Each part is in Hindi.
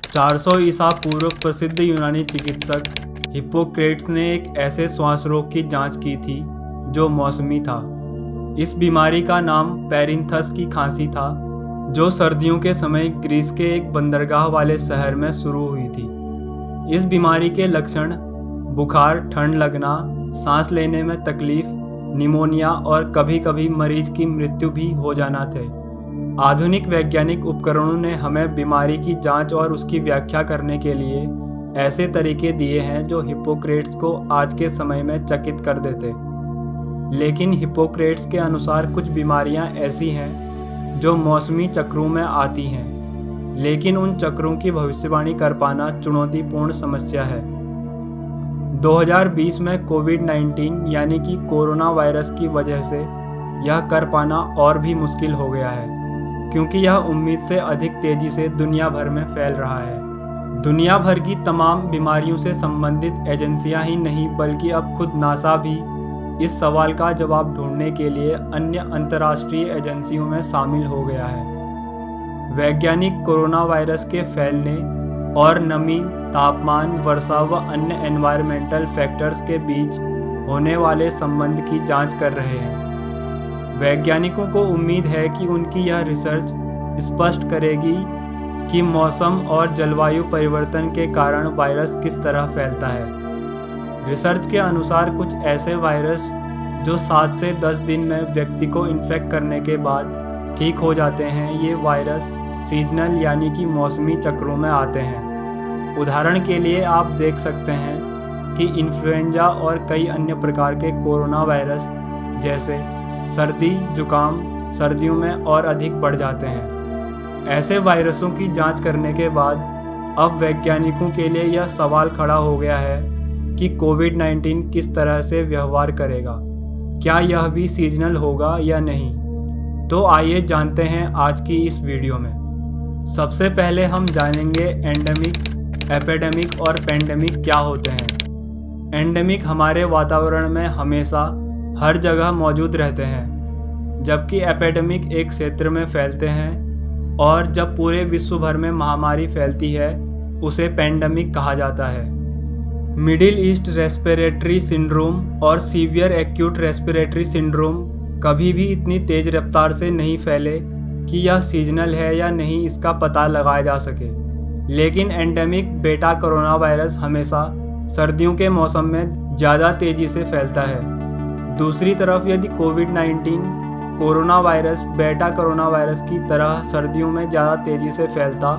400 ईसा पूर्व प्रसिद्ध यूनानी चिकित्सक हिप्पोक्रेट्स ने एक ऐसे श्वास रोग की जांच की थी जो मौसमी था। इस बीमारी का नाम पेरिन्थस की खांसी था, जो सर्दियों के समय ग्रीस के एक बंदरगाह वाले शहर में शुरू हुई थी। इस बीमारी के लक्षण बुखार, ठंड लगना, सांस लेने में तकलीफ, निमोनिया और कभी कभी मरीज की मृत्यु भी हो जाना थे। आधुनिक वैज्ञानिक उपकरणों ने हमें बीमारी की जांच और उसकी व्याख्या करने के लिए ऐसे तरीके दिए हैं जो हिप्पोक्रेट्स को आज के समय में चकित कर देते। लेकिन हिप्पोक्रेट्स के अनुसार कुछ बीमारियां ऐसी हैं जो मौसमी चक्रों में आती हैं, लेकिन उन चक्रों की भविष्यवाणी कर पाना चुनौतीपूर्ण समस्या है। 2020 में कोविड-19 यानी कि कोरोना वायरस की वजह से यह कर पाना और भी मुश्किल हो गया है, क्योंकि यह उम्मीद से अधिक तेजी से दुनिया भर में फैल रहा है। दुनिया भर की तमाम बीमारियों से संबंधित एजेंसियां ही नहीं बल्कि अब खुद नासा भी इस सवाल का जवाब ढूंढने के लिए अन्य अंतर्राष्ट्रीय एजेंसियों में शामिल हो गया है। वैज्ञानिक कोरोना वायरस के फैलने और नमी, तापमान, वर्षा व अन्य एनवायरमेंटल फैक्टर्स के बीच होने वाले संबंध की जांच कर रहे हैं। वैज्ञानिकों को उम्मीद है कि उनकी यह रिसर्च स्पष्ट करेगी कि मौसम और जलवायु परिवर्तन के कारण वायरस किस तरह फैलता है। रिसर्च के अनुसार कुछ ऐसे वायरस जो 7 से 10 दिन में व्यक्ति को इन्फेक्ट करने के बाद ठीक हो जाते हैं, ये वायरस सीजनल यानी कि मौसमी चक्रों में आते हैं। उदाहरण के लिए आप देख सकते हैं कि इन्फ्लुएंजा और कई अन्य प्रकार के कोरोना वायरस जैसे सर्दी, जुकाम सर्दियों में और अधिक बढ़ जाते हैं। ऐसे वायरसों की जांच करने के बाद अब वैज्ञानिकों के लिए यह सवाल खड़ा हो गया है कि कोविड-19 किस तरह से व्यवहार करेगा, क्या यह भी सीजनल होगा या नहीं। तो आइए जानते हैं आज की इस वीडियो में। सबसे पहले हम जानेंगे एंडेमिक, एपिडेमिक और पेंडेमिक क्या होते हैं। एंडेमिक हमारे वातावरण में हमेशा हर जगह मौजूद रहते हैं, जबकि एपिडेमिक एक क्षेत्र में फैलते हैं, और जब पूरे विश्व भर में महामारी फैलती है उसे पेंडेमिक कहा जाता है। मिडिल ईस्ट रेस्पिरेटरी सिंड्रोम और सीवियर एक्यूट रेस्पिरेटरी सिंड्रोम कभी भी इतनी तेज रफ्तार से नहीं फैले कि यह सीजनल है या नहीं इसका पता लगाया जा सके। लेकिन एंडेमिक बेटा कोरोना वायरस हमेशा सर्दियों के मौसम में ज़्यादा तेज़ी से फैलता है। दूसरी तरफ यदि कोविड-19 कोरोना वायरस बेटा कोरोना वायरस की तरह सर्दियों में ज़्यादा तेज़ी से फैलता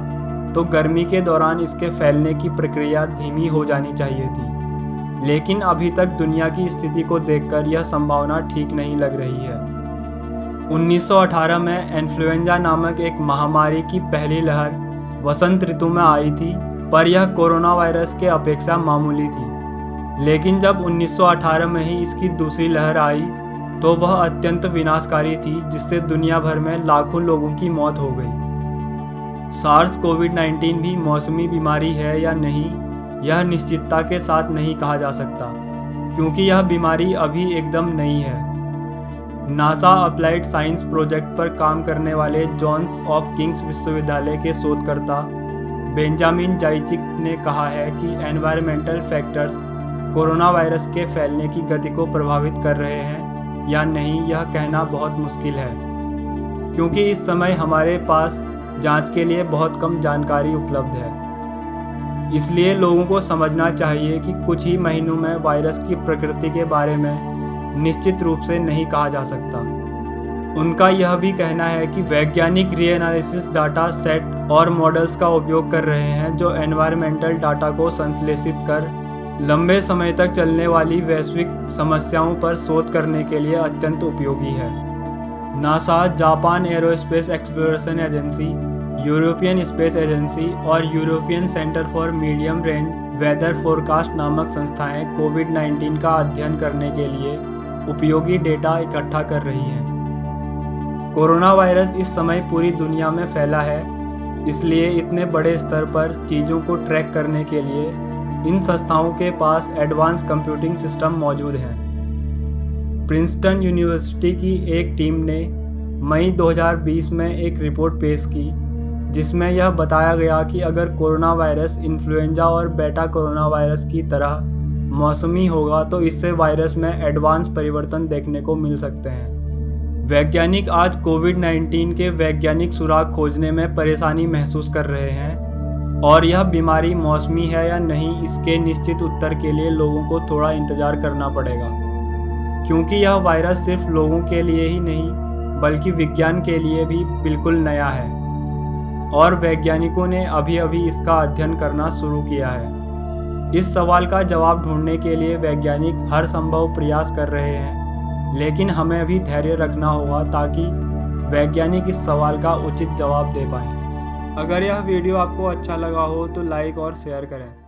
तो गर्मी के दौरान इसके फैलने की प्रक्रिया धीमी हो जानी चाहिए थी। लेकिन अभी तक दुनिया की स्थिति को देखकर यह संभावना ठीक नहीं लग रही है। 1918 में इन्फ्लुएंजा नामक एक महामारी की पहली लहर वसंत ऋतु में आई थी, पर यह कोरोना वायरस के अपेक्षा मामूली थी। लेकिन जब 1918 में ही इसकी दूसरी लहर आई तो वह अत्यंत विनाशकारी थी, जिससे दुनिया भर में लाखों लोगों की मौत हो गई। सार्स कोविड-19 भी मौसमी बीमारी है या नहीं, यह निश्चितता के साथ नहीं कहा जा सकता, क्योंकि यह बीमारी अभी एकदम नई है। नासा अप्लाइड साइंस प्रोजेक्ट पर काम करने वाले जॉन्स ऑफ किंग्स विश्वविद्यालय के शोधकर्ता बेंजामिन जाइचिक ने कहा है कि एनवायरमेंटल फैक्टर्स कोरोना वायरस के फैलने की गति को प्रभावित कर रहे हैं या नहीं, यह कहना बहुत मुश्किल है, क्योंकि इस समय हमारे पास जांच के लिए बहुत कम जानकारी उपलब्ध है। इसलिए लोगों को समझना चाहिए कि कुछ ही महीनों में वायरस की प्रकृति के बारे में निश्चित रूप से नहीं कहा जा सकता। उनका यह भी कहना है कि वैज्ञानिक रीएनालिसिस डाटा सेट और मॉडल्स का उपयोग कर रहे हैं जो एनवायरमेंटल डाटा को संश्लेषित कर लंबे समय तक चलने वाली वैश्विक समस्याओं पर शोध करने के लिए अत्यंत उपयोगी है। NASA, Japan aerospace exploration agency, European space agency और European centre for medium range weather forecast नामक संस्थाएं कोविड-19 का अध्ययन करने के लिए उपयोगी डेटा इकट्ठा कर रही हैं। कोरोना वायरस इस समय पूरी दुनिया में फैला है, इसलिए इतने बड़े स्तर पर चीज़ों को ट्रैक करने के लिए इन संस्थाओं के पास एडवांस कंप्यूटिंग सिस्टम मौजूद हैं। प्रिंसटन यूनिवर्सिटी की एक टीम ने मई 2020 में एक रिपोर्ट पेश की जिसमें यह बताया गया कि अगर कोरोना वायरस इन्फ्लुएंजा और बेटा कोरोना वायरस की तरह मौसमी होगा तो इससे वायरस में एडवांस परिवर्तन देखने को मिल सकते हैं। वैज्ञानिक आज कोविड-19 के वैज्ञानिक सुराग खोजने में परेशानी महसूस कर रहे हैं और यह बीमारी मौसमी है या नहीं इसके निश्चित उत्तर के लिए लोगों को थोड़ा इंतजार करना पड़ेगा, क्योंकि यह वायरस सिर्फ लोगों के लिए ही नहीं बल्कि विज्ञान के लिए भी बिल्कुल नया है और वैज्ञानिकों ने अभी इसका अध्ययन करना शुरू किया है। इस सवाल का जवाब ढूंढने के लिए वैज्ञानिक हर संभव प्रयास कर रहे हैं, लेकिन हमें भी धैर्य रखना होगा ताकि वैज्ञानिक इस सवाल का उचित जवाब दे पाएं। अगर यह वीडियो आपको अच्छा लगा हो तो लाइक और शेयर करें।